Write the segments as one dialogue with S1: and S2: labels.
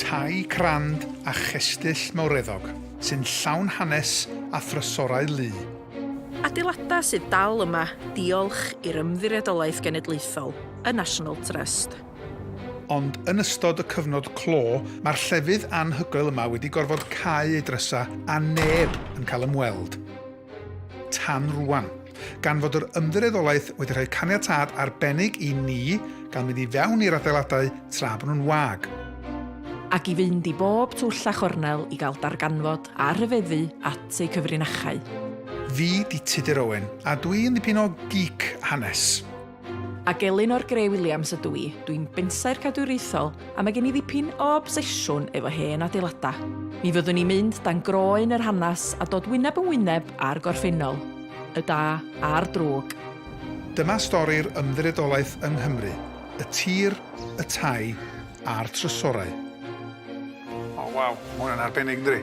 S1: Tai crand a chestyll mawreddog, sy'n llawn hanes a thrysorau lu.
S2: Adeiladau sydd dal yma diolch i'r ymddiriedolaeth genedlaethol, y National Trust.
S1: Ond yn ystod y cyfnod clo, mae'r llefydd anhygoel yma wedi gorfod cau ei drysau a neb yn cael ymweld. Tan rwan, gan fod yr ymddiriedolaeth wedi rhoi caniatâd arbennig i ni gael mynd i fewn i'r adeiladau tra bod nhw'n wag.
S2: Ac i fynd i bob twll a chornel i gael darganfod a rhyfeddu at eu cyfrinachau.
S1: Fi di Tudur Owen, a dwi'n dipyn o geek hanes.
S2: Ac Elinor Grey Williams ydw i, dwi'n bensau'r cadwriaethol a mae gen i ddipyn o obsesiwn efo hen adeiladau. Mi fyddwn ni'n mynd dan groen yr hanes a dod wyneb yn wyneb ar gorffennol, y da a'r drwg.
S1: Dyma stori'r ymddiriedolaeth yng Nghymru, y tir, y tai a'r trysorau. O, waw, mae hwnna'n arbennig, ynddi?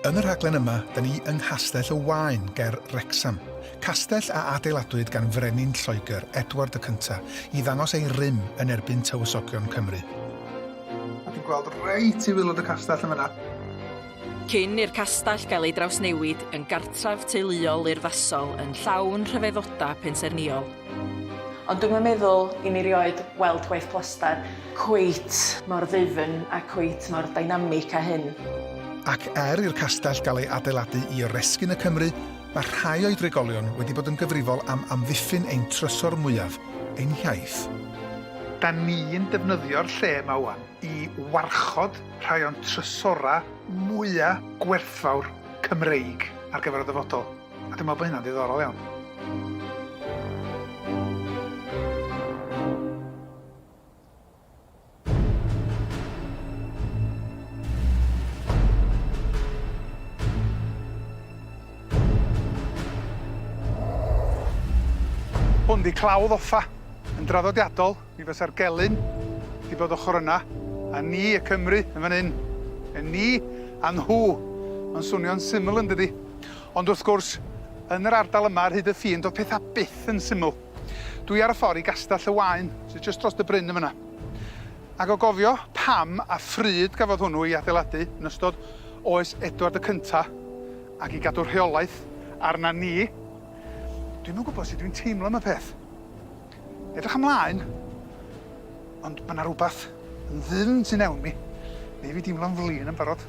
S1: Yn y rhaglen yma, da ni yng Castell y Waun ger Wrecsam. Castell a adeiladwyd gan frenin Lloegr Edward y Cynta i ddangos ei rym yn erbyn tywysogion Cymru. A dwi'n gweld reit i wilod y castell yma.
S2: Cyn i'r castell gael ei drawsnewid yn gartraf teuluol urddasol yn llawn rhyfeddodau pensaernïol. Ond dwi'n meddwl i ni rioed weld gwaith plastar cweit mor ddifn a cweit mor dynamic a hyn.
S1: Ac i'r castell gael ei adeiladu i oresgyn y Cymru, mae rhai o'i drigolion wedi bod yn gyfrifol am amddiffyn ein trysor mwyaf, ein hiaith. Da ni'n defnyddio'r lle yma wan i warchod rhai o'n trysora mwyaf gwerthfawr Cymreig ar gyfer y dyfodol. A dwi'n meddwl bod hynna'n diddorol iawn. Hwn di clawdd offa yn draddodiadol, mi fysa'r gelyn di bod ochr yna, a ni y Cymru yn fan hyn. Y ni a nhw. Mae'n swnio'n syml yn dydi. Ond wrth gwrs, yn yr ardal yma ar hyd y ffin, doedd pethau byth yn syml. Dwi ar y ffordd i Castell y Waun, sydd jyst dros y bryn yma. Ac o gofio pam a phryd gafodd hwnnw i adeiladu yn ystod oes Edward y Cynta ac i gadw rheolaeth arna ni. Dwi'm yn gwybod sut dwi'n teimlo am y peth. Edrych ymlaen, ond mae yna rhywbeth yn ddyn sy'n ewn mi. Neu fi deimlo'n flin yn barod.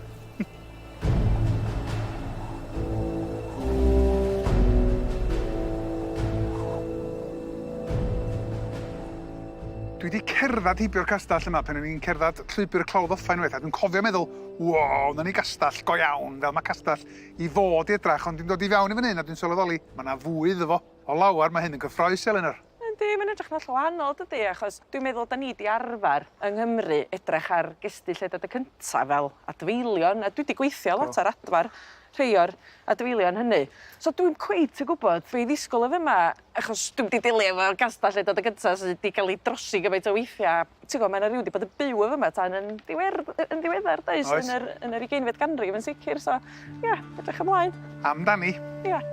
S1: Dwi wedi cerdded heibio'r castell yma pan o'n i'n cerdded llwybr y clawdd offa unwaith, a dwi'n cofio meddwl, wow, na ni castell go iawn, fel mae castell i fod i edrach, ond dwi'n dod i fewn i fan hyn a dwi'n sylweddoli, mae yna fwy iddo fo. O lawar, mae hyn yn gyffroes, Elinor.
S2: Yndi, mae'n edrych yn wahanol, dydy, achos dwi'n meddwl da ni di arfer yng Nghymru edrych ar gestyll Edward y Cynta fel adfeilion, a dwi wedi gweithio lot ar adfer rhai o'r adfeilion hynny. So dwi'n cweit yn gwybod be i ddisgwyl efo yma, achos dwi'n wedi dilio efo castell Edward y Cynta sydd wedi cael ei drosi gymaint o weithiau. Ti'n gwybod, mae'n rhyw wedi bod yn byw efo yma tan yn ddiweddar, does, yn yr 20fed ganrif yn sicr, so ia, edrych ymlaen.
S1: Amdani.
S2: Ia.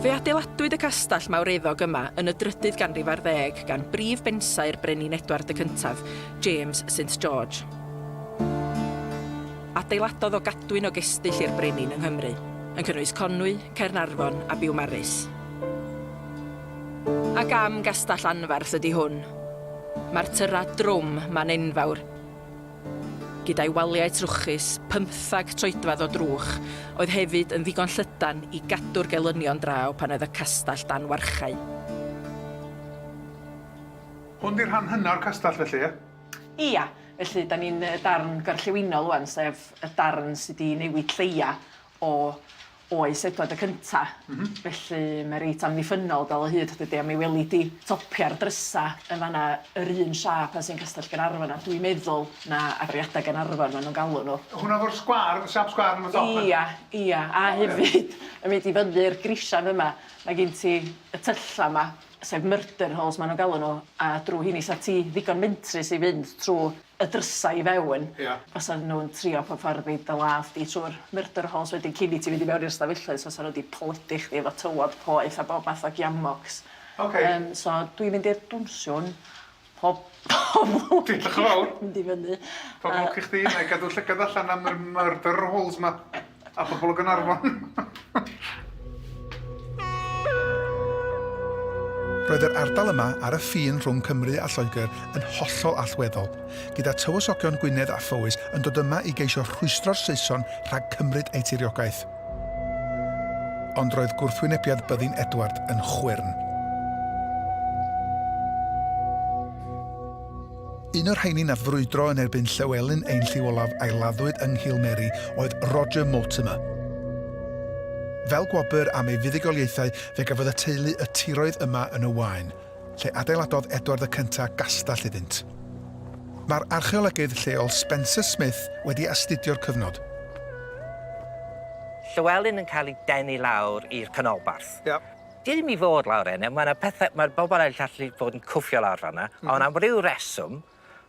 S2: Fe adeiladwyd y castell mawreddog yma yn y 10 ganrif ar 10 gan brif bensau'r brenin Edward y Cyntaf, James St George. Adeiladodd o gadwyn o gestyll i'r brenin yng Nghymru, yn cynnwys Conwy, Caernarfon a Biwmaris. Ac am gastell anferth ydy hwn. Mae'r tyra drwm ma'n enfawr, gyda'i waliau trwchus, 15 troedfedd o drwch, oedd hefyd yn ddigon llydan i gadw'r gelynion draw pan oedd y castell dan warchau.
S1: Hwn di'r rhan hynna o'r castell felly, ie?
S2: Ia, felly da ni'n darn gorllewinol wan, sef y darn sydd wedi newid lleia o oes Edward y Cynta. Felly mae reit amddiffynol dal o hyd, dydy, a mi weli di topia'r drysa yn fanna yr un siap a sy'n Castell Gaernarfon, a dwi'n meddwl na agoriadau Gaernarfon maen nhw'n galw nhw.
S1: Hwna fo'r sgwar, y siap sgwar yn y top?
S2: Ia, a hefyd, yn mynd i fyny'r grisiau yma, mae gen ti y tylla yma, sef murder holes maen nhw'n galw nhw, a drwy hynny sa ti ddigon mentrus i fynd trwy y drysau i fewn. Os ydyn nhw'n trio pob ffordd byd y ladd di trwy'r murder holes wedyn cyn i ti fynd i mewn i'r stafelloedd, so sa nhw wedi polydu chdi efo tywod poeth a bob math o giamocs. So dwi'n mynd i'r dwmsiwn Pob
S1: Diolch yn fawr.
S2: mynd i fyny.
S1: Pob lwc i chdi, neu gadw llygad allan am yr murder holes ma. A pobl o Gaernarfon. Roedd yr ardal yma ar y ffin rhwng Cymru a Lloegr yn hollol allweddol, gyda tywysogion Gwynedd a Phowys yn dod yma i geisio rhwystro'r Saeson rhag cymryd eu tiriogaeth. Ond roedd gwrthwynebiad byddin Edward yn chwyrn. Un o'r rheini nath frwydro yn erbyn Llywelyn ein Lliw Olaf a'i laddwyd yng Nghilmeri oedd Roger Mortimer. Fel gwobr am ei fuddugoliaethau, fe gafodd y teulu y tiroedd yma yn y Waun, lle adeiladodd Edward y cyntaf Castell iddynt. Mae'r archeolygydd lleol Spencer Smith wedi astudio'r cyfnod.
S3: Llywelyn yn cael ei denu lawr i'r canolbarth.
S1: Yep.
S3: Di ddim i fod lawr enw, mae'r bobl eraill allu fod yn cwffio lawr fanna, ond am ryw reswm,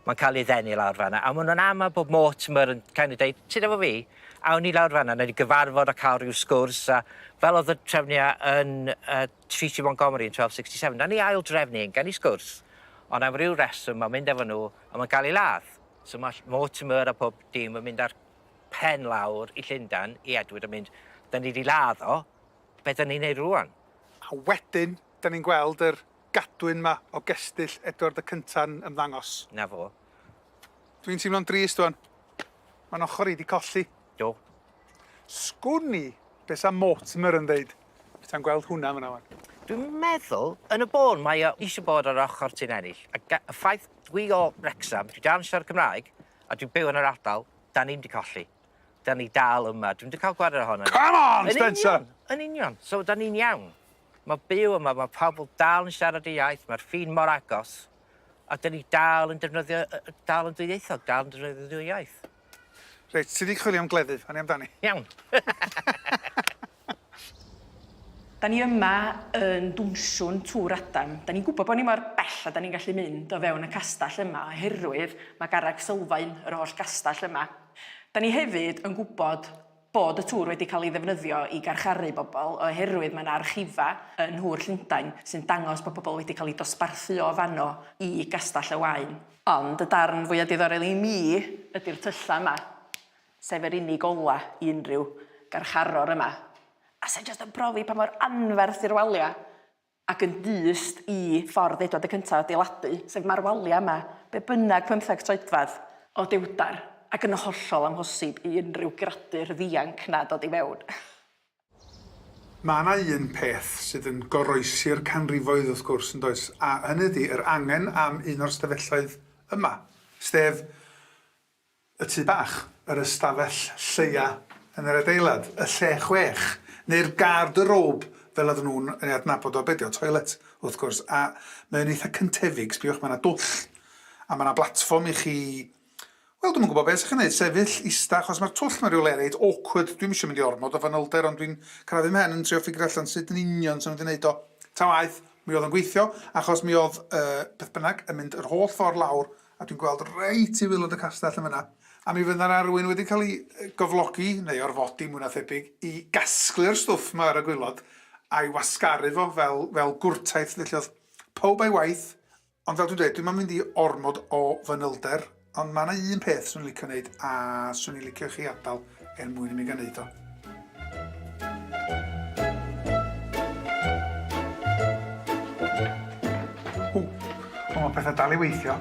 S3: mae'n cael ei ddenu lawr fanna, a maen nhw'n ama bod Mortimer yn kind of deud, ti'n efo fi? Awn ni lawr fanna, wnawn ni gyfarfod a cael rhyw sgwrs, a fel oedd y trefniau yn Treaty Montgomery yn 1267, na ni ail drefnu yn gen i sgwrs, ond am ryw reswm mae'n mynd efo nhw, a mae'n cael ei ladd. So mae Mortimer a pob dim yn mynd ar pen lawr i Llundain, i Edward yn mynd, da ni wedi ladd o, beth da ni'n neud rwan?
S1: A wedyn, da ni'n gweld yr gadwyn ma o gestyll Edward y cynta'n ymddangos.
S3: Na fo.
S1: Dwi'n teimlo'n drist dwi'n. Mae'n ochr i wedi colli.
S3: Do.
S1: Sgwni beth sa Mortimer yn ddeud. Beth a'n gweld hwnna fyna wan.
S3: Dwi'n meddwl, yn y bôn, mae o eisiau bod ar ochr ti'n ennill. Y ffaith dwi o Wrexham, dwi dal yn siarad Cymraeg, a dwi'n byw yn yr ardal, da ni'n di colli. Da ni dal yma. Dwi'n di cael gwared ohono.
S1: Come on, Spencer!
S3: Yn union. So, da ni'n iawn. Mae byw yma, mae pobl dal yn siarad ei iaith, mae'r ffin mor agos, a da ni dal yn defnyddio, dal yn dwyieithog, dal yn defnyddio iaith.
S1: Reit, ti di chwilio am gleddyf, a ni amdani.
S3: Iawn.
S2: Da ni yma yn dwnswn tŵr Adam. Da ni'n gwybod bod ni mor bell a da ni'n gallu mynd o fewn y castell yma oherwydd mae garreg sylfaen yr holl castell yma. Da ni hefyd yn gwybod bod y tŵr wedi cael ei ddefnyddio i garcharu bobl oherwydd mae yna archifa yn Nhŵr Llundain sy'n dangos bod bobl wedi cael ei dosbarthu o fanno i Castell y Waun. Ond y darn fwyaf diddorol i mi ydy'r tylla yma, sef yr unig ola i unrhyw garcharor yma. A sy'n jyst yn profi pa mor anferth i'r walia ac yn dyst i ffordd Edward y cyntaf adeiladu, sef mae'r walia yma, be bynnag 15 troedfedd o dywdar ac yn hollol amhosib i unrhyw gradur ddianc na dod i mewn.
S1: Mae yna un peth sydd yn goroesi'r canrifoedd wrth gwrs yn does, a hynny ydy yr angen am un o'r stafelloedd yma, sef y tu bach, yr ystafell lleia yn yr adeilad, y lle 6, neu'r garderob fel oedden nhw'n adnabod o bedio, toilet wrth gwrs, a mae'n eitha cyntefig, sbiwch, mae yna dwll, a mae yna blatfform i chi, wel, dwi'n gwybod beth sy'ch chi'n gwneud, sefyll, ista, achos mae'r twll mewn rhyw le reit awkward, dwi'n eisiau mynd i ormod o fanylder, ond dwi'n crafu mhen yn trio ffigur allan sut yn union sy'n wedi'i wneud o. Ta waith, mi oedd yn gweithio, achos mi oedd beth bynnag yn mynd yr holl ffordd lawr, a dwi'n gweld reit i wilod y castell yn fyna. A mi fydd yna rhywun wedi cael ei goflogi, neu orfodi mwy na thebyg, i gasglu'r stwff yma ar y gwylod, a'i wasgaru fo fel gwrtaeth, ddillodd pob a'i waith. Ond fel dwi'n dweud, dwi'n mynd i ormod o fanylder, ond mae yna un peth swn i'n licio wneud, a swn i'n licio chi adael mwyn i mi gan wneud o. Mae pethau dal i weithio,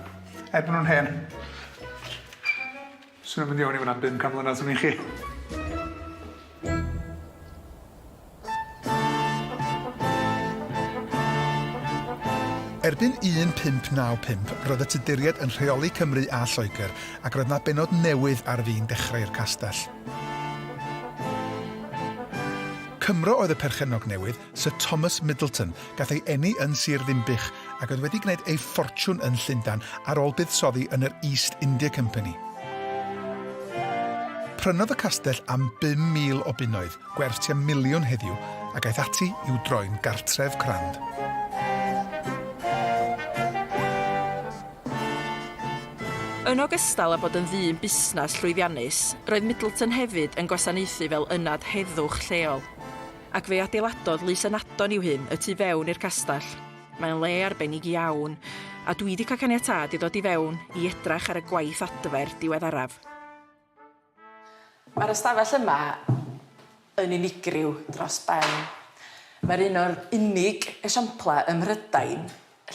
S1: maen nhw'n hen. Swn i'n mynd i own i fyna'n 500 mlynedd swn i'n chi. Erbyn 1595, roedd y Tuduriaid yn rheoli Cymru a Lloegr ac roedd yna bennod newydd ar fin dechrau'r castell. Cymro oedd y perchennog newydd, Sir Thomas Middleton, gath ei eni yn Sir Ddimbych ac oedd wedi gwneud ei ffortiwn yn Llundain ar ôl buddsoddi yn yr East India Company. Prynodd y castell am 5,000 o bunnoedd, gwerth tua miliwn heddiw, ac aeth ati i'w droi'n gartref crand.
S2: Yn ogystal â bod yn ddyn busnes llwyddiannus, roedd Middleton hefyd yn gwasanaethu fel ynad heddwch lleol, ac fe adeiladodd lys ynadon i'w hyn y tu fewn i'r castell. Mae'n le arbennig iawn, a dwi wedi cael caniatad i ddod i fewn i edrych ar y gwaith adfer diweddaraf. Mae'r ystafell yma yn unigryw dros ben. Mae'r un o'r unig esiampla ym Mhrydain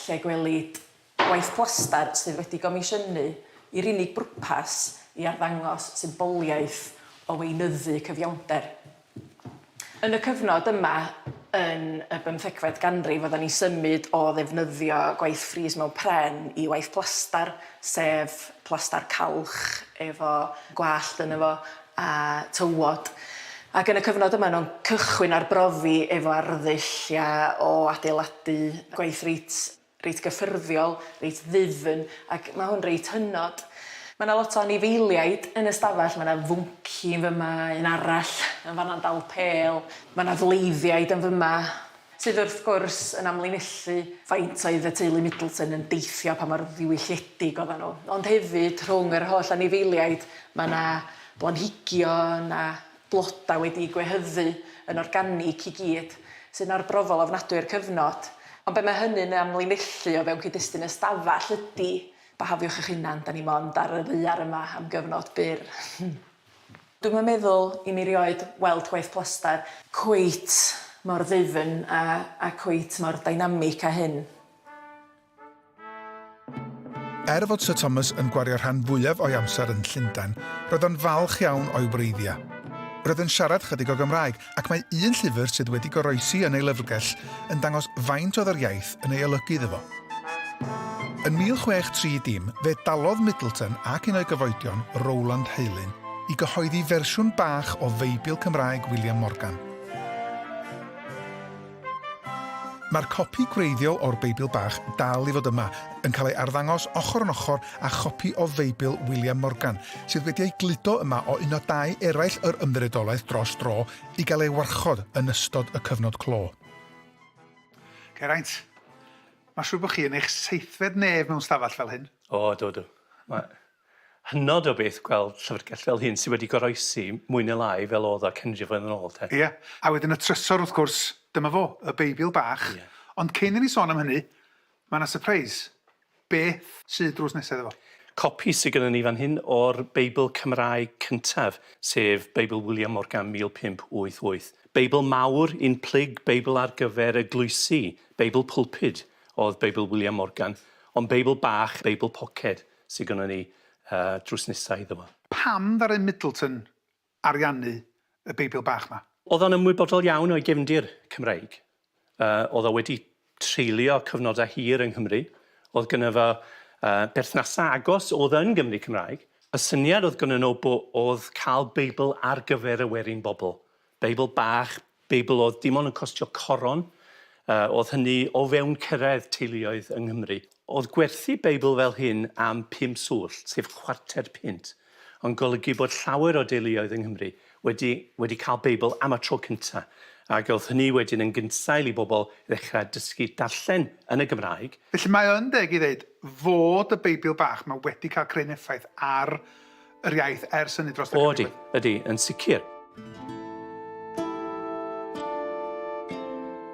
S2: lle gwelid gwaith plastar sydd wedi gomisiynu i'r unig bwrpas i arddangos symboliaeth o weinyddu cyfiawnder. Yn y cyfnod yma, yn y 15fed ganrif, oedden ni'n symud o ddefnyddio gwaith ffris mewn pren i waith plastar, sef plastar calch efo gwallt yna fo a tywod. Ac yn y cyfnod yma, nhw'n cychwyn arbrofi efo arddull o adeiladu gwaith reit gyffyrddiol, reit ddifn, ac mae hwn reit hynod. Mae yna lot o anifeiliaid yn y stafell, mae yna fwnci yn fyma, un arall yn fanna'n dal pel, mae yna fleiddiaid yn fyma, sydd wrth gwrs yn amlinellu faint oedd y teulu Middleton yn deithio pa mor ddiwylliedig oedden nhw. Ond hefyd, rhwng yr holl anifeiliaid, mae yna blanhigion a bloda wedi gwehyddu yn organig i gyd, sy'n arbrofol ofnadwy i'r cyfnod. Ond be mae hynny'n amlinellu o fewn cyd-destun y stafell ydy, bahafiwch eich hunan, da ni mond ar y ddaear yma am gyfnod byr. Dwi'n meddwl i mi rioed weld gwaith plastar cweit mor ddifn a cweit mor dynamic a hyn.
S1: Fod Sir Thomas yn gwario'r rhan fwyaf o'i amser yn Llundain, roedd o'n falch iawn o'i wreiddiau. Roedd yn siarad chydig o Gymraeg, ac mae un llyfr sydd wedi goroesi yn ei lyfrgell yn dangos faint oedd yr iaith yn ei olygu iddo fo. Yn 1630, fe dalodd Middleton ac un o'i gyfoedion, Rowland Heilyn, i gyhoeddi fersiwn bach o Feibl Cymraeg William Morgan. Mae'r copi gwreiddiol o'r Beibl bach dal i fod yma, yn cael ei arddangos ochr yn ochr â chopi o Feibl William Morgan, sydd wedi ei gludo yma o un o dau eraill yr ymddiriedolaeth dros dro i gael ei warchod yn ystod y cyfnod clo. Geraint, mae'n siŵr bod chi yn eich 7fed nef mewn stafell fel hyn.
S4: O, do. Mae hynod o beth gweld llyfrgell fel hyn sydd wedi goroesi mwy neu lai fel oedd o cenrif yn ôl.
S1: Ie, a wedyn y trysor wrth gwrs, dyma fo, y Beibl bach. Yeah. Ond cyn i ni sôn am hynny, mae yna surprise. Beth sydd drws nesaf efo?
S4: Copi sydd gyda ni fan hyn o'r Beibl Cymraeg cyntaf, sef Beibl William Morgan 1588. Beibl mawr, un plig Beibl ar gyfer y glwysi, Beibl pwlpid oedd Beibl William Morgan, ond Beibl bach, Beibl poced sydd gyda ni drws nesaf iddo fo.
S1: Pam ddaru Middleton ariannu y Beibl bach yma?
S4: Oedd o'n ymwybodol iawn o'i gefndir Cymraeg. Oedd o wedi treulio cyfnodau hir yng Nghymru. Oedd gyda fo berthnasau agos oedd yn Gymru Cymraeg. Y syniad oedd gyda nhw oedd cael Beibl ar gyfer y werin bobl. Beibl bach, Beibl oedd dim ond yn costio coron. Oedd hynny o fewn cyrraedd teuluoedd yng Nghymru. Oedd gwerthu Beibl fel hyn am 5 swll, sef £0.25, ond golygu bod llawer o deuluoedd yng Nghymru wedi cael Beibl am y tro cyntaf. Ac oedd hynny wedyn yn gynsail i bobl ddechrau dysgu darllen yn y Gymraeg.
S1: Felly mae yn deg i ddweud fod y Beibl bach mae wedi cael cryn effaith ar yr iaith ers hynny dros y cyfnod.
S4: Ydy, yn sicr.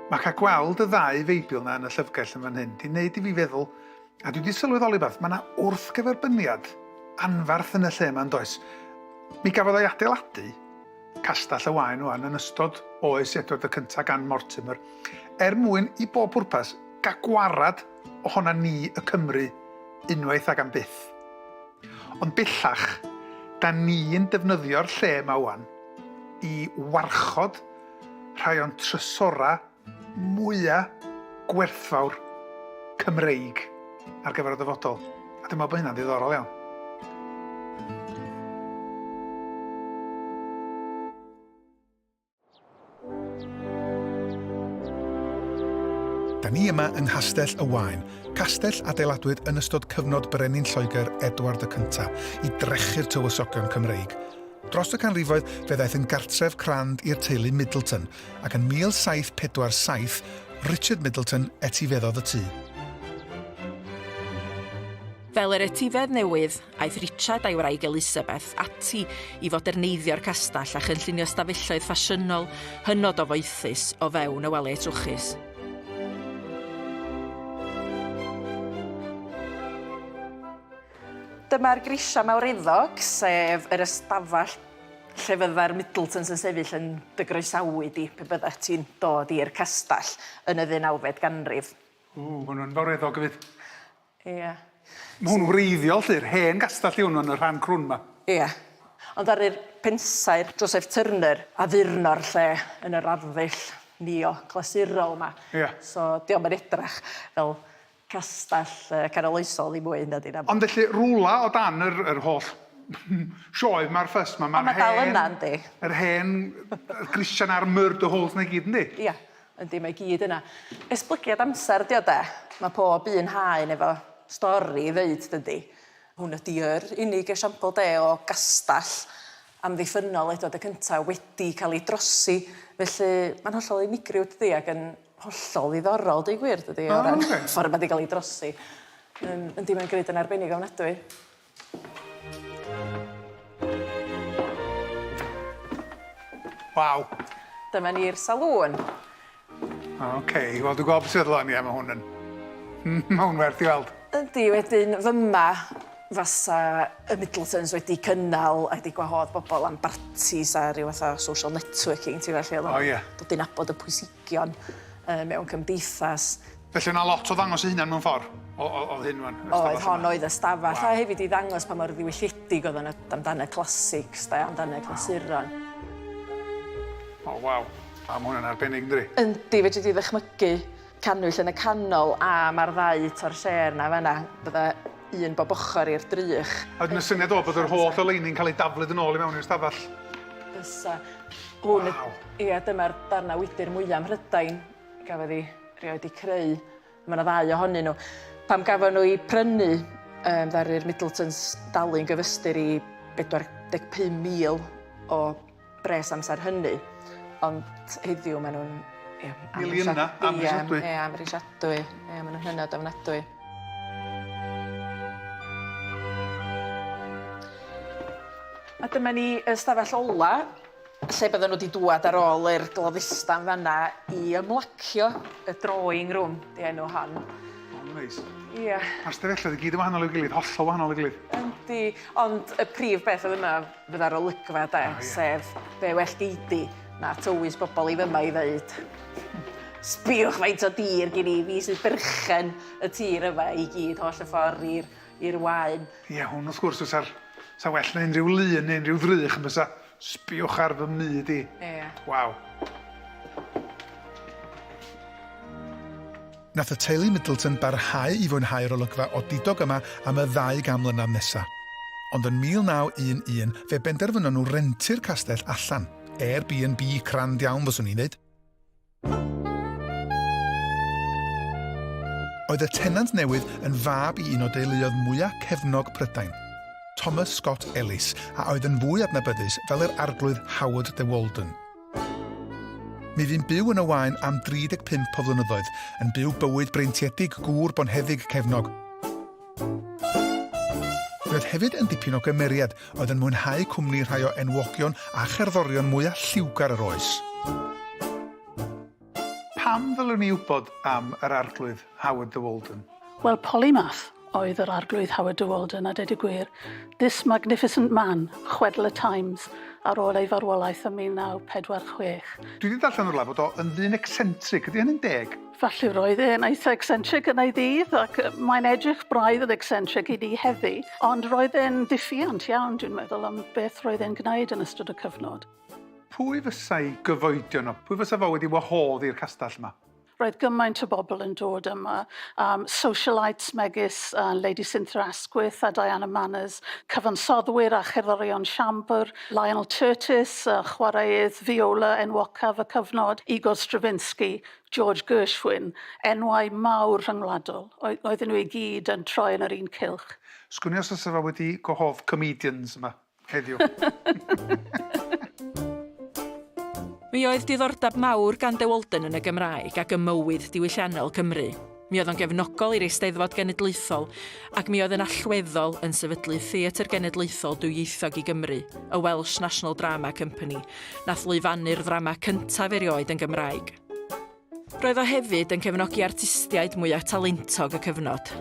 S1: Mae cael gweld y ddau Feibl yna yn y llyfrgell yn fan hyn, di wneud i fi feddwl, a dwi wedi sylweddoli beth, mae yna wrthgyferbyniad anfarth yn y lle yma'n does. Mi gafodd o'i adeiladu Castell y Waun yn ystod oes Edward y cyntaf gan Mortimer, mwyn i bob pwrpas gael gwarad ohona ni y Cymru unwaith ag am byth. Ond bellach, da ni'n defnyddio'r lle yma wan i warchod rhai o'n trysora mwyaf gwerthfawr Cymreig ar gyfer y dyfodol. A dwi'n meddwl bod hynna'n ddiddorol iawn. Da ni yma yng Castell y Waun, castell adeiladwyd yn ystod cyfnod brenin Lloegr Edward y cyntaf i drechu'r tywysogion Cymreig. Dros y canrifoedd fe ddaeth yn gartref crand i'r teulu Middleton, ac yn 1747, Richard Middleton etifeddodd y tŷ.
S2: Fel yr etifedd newydd, aeth Richard a'i wraig Elizabeth ati i foderneiddio'r castell a chynllunio stafelloedd ffasiynol hynod o foethus o fewn y waliau trwchus. Dyma'r grisia mawreddog, sef yr ystafell lle fydda'r Middletons yn sefyll yn dy groesawu di pe bydda ti'n dod i'r castell yn y 19fed ganrif.
S1: Ww, ma' nhw'n fawreddog yfyd.
S2: Ie.
S1: Ma' hwn wreiddiol, lly'r hen gastell i hwnnw yn y rhan crwn ma.
S2: Ie. Ond ar yr pensaer Joseph Turner a ddurnor lle yn yr arddull neo-clasurol ma.
S1: Ie.
S2: So, diolch yn edrach fel castell canoloesol i mwy na dyn.
S1: Ond felly rwla o dan yr holl sioe ma'r ffys ma.
S2: Ond ma' dal yna, yndi.
S1: Yr hen grisian a'r murder holes na gyd, yndi?
S2: Ia, yndi, mae gyd yna. Esblygiad amser di o de. Mae pob un haen efo stori i ddeud, dydy. Hwn ydy'r unig esiampl de o gastell amddiffynol eto y cyntaf wedi cael ei drosi. Felly mae'n hollol unigryw, dydy, ac yn hollol ddiddorol, di gwir, dydy, o ran ffordd mae wedi cael ei drosi. Yndi, mae'n gwneud yn arbennig ofnadwy.
S1: Waw.
S2: Dyma ni'r salwn.
S1: Oce, wel dwi'n gweld beth sydd lan i am hwn yn. Mae hwn werth i weld.
S2: Yndi, wedyn fyma fasa y Middletons wedi cynnal a wedi gwahodd bobl am bartis a rhyw fath o social networking, ti'n felly?
S1: O, ie.
S2: Dod i'n nabod y pwysigion mewn cymdeithas.
S1: Felly yna lot o ddangos i hunan mewn ffordd, o hyn fan.
S2: Oedd hon oedd ystafell, a hefyd i ddangos pa mor ddiwylliedig oedd yn amdano classics, amdano clasuron.
S1: O, waw. A mae hwnna'n arbennig, ynddi?
S2: Yndi, fe wedi ddychmygu canwyll yn y canol a mae'r ddau torsier na fanna. Bydda un bob ochr i'r drych.
S1: A wedyn y syniad o bod yr holl oleini'n cael ei daflid yn ôl i mewn i'r stafell.
S2: Fysa. Hwn, ie, dyma'r darna wydyr mwyaf Mhrydain gafodd ei rioed i creu. Mae yna ddau ohonyn nhw. Pam gafon nhw i prynu, ddaru'r Middletons dalu'n gyfystyr i 45,000 o bres amser hynny. Ond heddiw maen nhw'n...
S1: Miliyna, amrysiadwy.
S2: Ie, amrysiadwy. Ie, maen nhw'n hynod ofnadwy. A dyma ni ystafell ola, lle bydden nhw wedi dŵad ar ôl i'r gloddistan fanna i ymlacio y drawing room, di enw hon.
S1: O, neis.
S2: Ie.
S1: A'r stafelloedd i gyd yn wahanol i'w gilydd, hollol wahanol i'w gilydd.
S2: Yndi, ond y prif beth oedd yma fydda'r olygfa de, sef be well geidi na tywys bobl i fyma i ddeud. Sbiwch faint o dir gen i, fi sydd berchen y tir yma i gyd holl y ffordd i'r wain.
S1: Ie, hwn wrth gwrs sa well na unrhyw lun neu unrhyw ddrych yn bysa sbiwch ar fy myd i.
S2: Ie.
S1: Waw.
S5: Nath y teulu Middleton barhau i fwynhau'r olygfa odidog yma am y 2 mlynedd nesaf. Ond yn 1911, fe benderfynon nhw rentu'r castell allan. Airbnb crand iawn fyswn i'n dweud. Oedd y tenant newydd yn fab i un o deuluoedd mwyaf cefnog Prydain, Thomas Scott Ellis, a oedd yn fwy adnabyddus fel yr arglwydd Howard de Walden. Mi fi'n byw yn y wain am 35 o flynyddoedd, yn byw bywyd breintiedig gŵr bonheddig cefnog. Roedd hefyd yn dipyn o gymeriad oedd yn mwynhau cwmni rhai o enwogion a cherddorion mwyaf lliwgar yr oes.
S1: Pam ddylwn ni wybod am yr arglwydd Howard de Walden?
S6: Wel, polymath oedd yr arglwydd Howard de Walden, a deud y gwir. This magnificent man, chwedl y Times, ar ôl ei farwolaeth ym 1946.
S1: Dwi wedi darllen o'r bod o yn ddyn eccentric, ydy hynny'n deg?
S6: Falle roedd e'n eitha eccentric yn ei ddydd, ac mae'n edrych braidd yn eccentric i ni heddi, ond roedd e'n diffiant iawn, dwi'n meddwl, am beth roedd e'n gwneud yn ystod y cyfnod.
S1: Pwy fysau gyfoedio nhw? Pwy fysa fo wedi wahodd i'r castell yma?
S6: Roedd gymaint o bobl yn dod yma. Socialites megis, Lady Cynthia Asquith a Diana Manners, cyfansoddwyr a cherddorion siambr, Lionel Curtis, chwaraewydd viola enwocaf y cyfnod, Igor Stravinsky, George Gershwin, enwau mawr rhyngwladol. Oedden nhw i gyd yn troi yn yr un cylch.
S1: Sgwni os oes efo wedi gwahodd comedians yma heddiw.
S2: Mi oedd diddordeb mawr gan de Walden yn y Gymraeg ac y mywyd diwylliannol Cymru. Mi oedd o'n gefnogol i'r Eisteddfod Genedlaethol ac mi oedd yn allweddol yn sefydlu Theatr Genedlaethol Dwyieithog i Gymru, y Welsh National Drama Company, nath lwyfannu'r ddrama cyntaf erioed yn Gymraeg. Roedd o hefyd yn cefnogi artistiaid mwyaf talentog y cyfnod.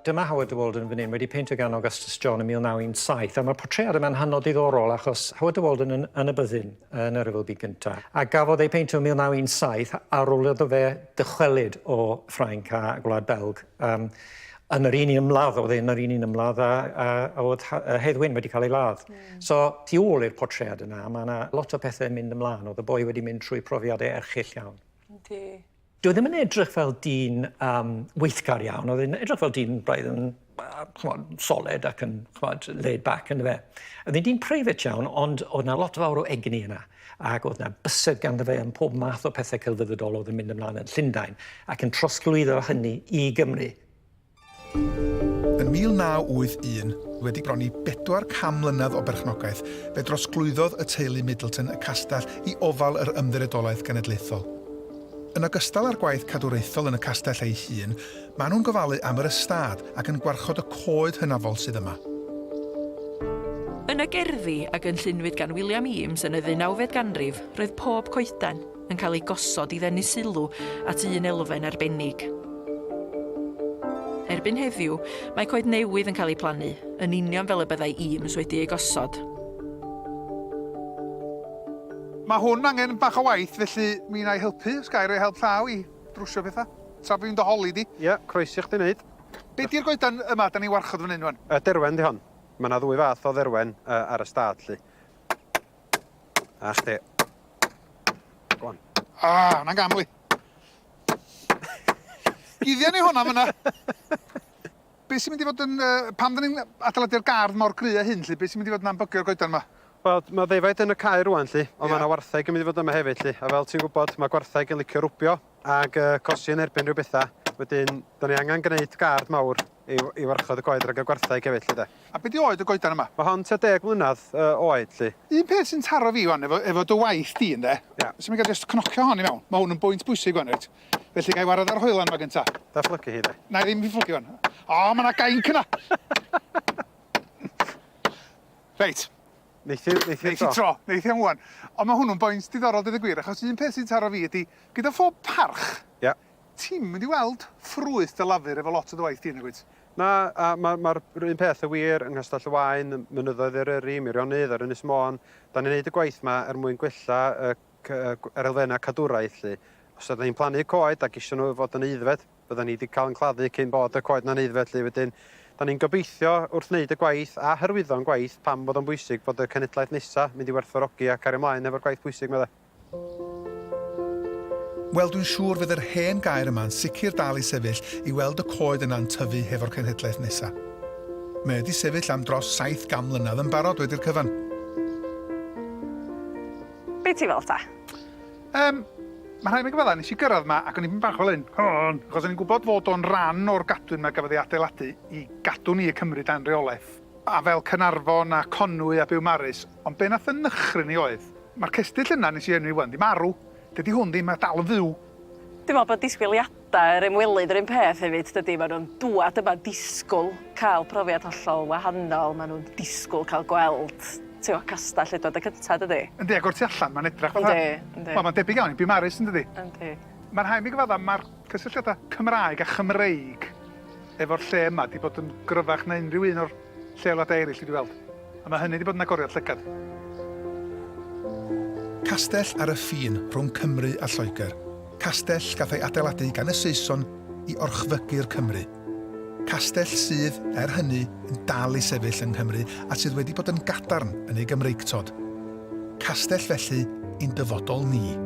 S7: Dyma Howard de Walden fan hyn wedi peintio gan Augustus John yn 1917, a mae'r portread yma'n hynod diddorol achos Howard de Walden yn y byddin yn yr Ryfel Byd Gyntaf. A gafodd ei peintio yn 1917 ar ôl iddo fe dychwelyd o Ffrainc a Gwlad Belg. Yn yr un ymladd, oedd e'n yr un ymladd a oedd Hedd Wyn wedi cael ei ladd. So, tu ôl i'r portread yna, mae yna lot o pethau yn mynd ymlaen. Oedd y boi wedi mynd trwy profiadau erchyll iawn. Doedd ddim yn edrych fel dyn weithgar iawn, oedd e'n edrych fel dyn braidd yn solid ac yn laid back yn fe. Oedd e'n dyn private iawn, ond oedd yna lot fawr o egni yna. Ac oedd yna bysedd ganddo fe yn pob math o pethau celfyddydol oedd yn mynd ymlaen yn Llundain ac yn trosglwyddo hynny i Gymru.
S5: Yn 1981, wedi bron i 400 mlynedd o berchnogaeth, fe drosglwyddodd y teulu Middleton y castell i ofal yr ymddiriedolaeth genedlaethol. Yn ogystal â'r gwaith cadwraethol yn y castell ei hun, maen nhw'n gofalu am yr ystad ac yn gwarchod y coed hynafol sydd yma.
S2: Yn y gerddi ac yn llunwyd gan William Eames yn y 19edd ganrif, roedd pob coedan yn cael ei gosod i ddenu sylw at un elfen arbennig. Erbyn heddiw, mae coed newydd yn cael ei plannu, yn union fel y byddai Eames wedi ei gosod.
S1: Mae hwn angen bach o waith, felly mi wna i helpu, os gair ei help llaw i drwsio pethau. Tra fi'n doholi di.
S8: Ie, croesi chdi wneud.
S1: Be di'r goedan yma, da ni warchod fan hyn wan?
S8: Derwen di hon. Mae yna ddwy fath o dderwen ar y stad, lly. A chdi. Gwan.
S1: Na'n gamli. Gyddia ni hwnna fyna. Be sy'n mynd i fod yn... pam da ni'n adeiladu'r gardd mor gry a hyn, lly? Be sy'n mynd i fod yn ambygio'r goedan yma?
S8: Wel, mae ddefaid yn y cae rwan, lly, ond mae yna wartheg yn mynd i fod yma hefyd, lly. A fel ti'n gwybod, mae gwartheg yn licio rwbio ac cosi yn erbyn rhyw bethau. Wedyn, da ni angen gwneud gardd mawr i warchod y coed rhag y gwartheg hefyd, lly, de.
S1: A be di oed y goedan yma?
S8: Mae hon tua 10 mlynedd oed, lly.
S1: Un peth sy'n taro fi wan efo dy waith di, ynde?
S8: Ia.
S1: Sy'n mynd gael just cnocio hon i mewn. Mae hwn yn bwynt bwysig wan, reit? Felly gai warad ar hoelan yma gynta.
S8: Dathlygu hi, de.
S1: Na i ddim i fflygu wan. Mae yna gainc yna. Reit.
S8: Neith
S1: tro. Neith am wan. Ond mae hwnnw'n boint diddorol dweud y gwir, achos un peth sy'n taro fi ydy, gyda phob parch,
S8: Ia.
S1: ti'n mynd i weld ffrwyth dy lafur efo lot o dy waith di, nag wyt?
S8: Na, mae'r un peth y wir yng Castell y Waun, mynyddoedd Eryri, Meirionnydd, ar Ynys Môn. Da ni'n neud y gwaith yma mwyn gwella yr elfennau cadwraeth, lly. Os ydyn ni'n plannu coed ac eisiau nhw fod yn eiddfed, bydden ni wedi cael yn claddu cyn bod y coed na'n eiddfed, lly. Wedyn, da ni'n gobeithio wrth wneud y gwaith a hyrwyddo'n gwaith pam bod o'n bwysig bod y cenedlaeth nesaf mynd i werthfawrogi ac ar ymlaen efo'r gwaith bwysig yma, de.
S5: Wel, dwi'n siŵr fydd yr hen gair yma'n sicr dal i sefyll i weld y coed yna'n tyfu hefo'r cenhedlaeth nesaf. Mae wedi sefyll am dros 700 mlynedd yn barod wedi'r cyfan.
S2: Be ti fel ta?
S1: Mae rhaid mi gyfadda, nes i gyrraedd yma ac o'n i'n bach fel hyn. Achos o'n i'n gwybod fod o'n ran o'r gadwyn yma gafodd ei adeiladu i gadw ni y Cymru dan reolaeth. A fel Cynarfon a Conwy a Biwmaris, ond be nath y nychry ni oedd, mae'r cestyll yna nes i enw i wan, di marw. Dydy hwn di, mae dal yn fyw.
S2: Dwi'n meddwl bod disgwyliadau yr ymwelydd yr un peth hefyd, dydy. Maen nhw'n dŵad yma disgwyl cael profiad hollol wahanol. Maen nhw'n disgwyl cael gweld Castell y dod y cyntaf, dydy.
S1: Yndi, ag o'r tu allan, mae'n edrach fatha.
S2: Yndi.
S1: Mae'n debyg iawn i Biwmaris, yndi?
S2: Yndi.
S1: Mae'n rhaid mi gyfadda, mae'r cysylltiadau Cymraeg a Chymreig efo'r lle yma di bod yn gryfach na unrhyw un o'r lleoladau eraill wedi weld. A mae hynny wedi bod yn agoriad llygad.
S5: Castell ar y ffin rhwng Cymru a Lloegr. Castell gath ei adeiladu gan y Saeson i orchfygu'r Cymru. Castell sydd, er hynny, yn dal i sefyll yng Nghymru a sydd wedi bod yn gadarn yn ei Gymreigtod. Castell felly i'n dyfodol ni.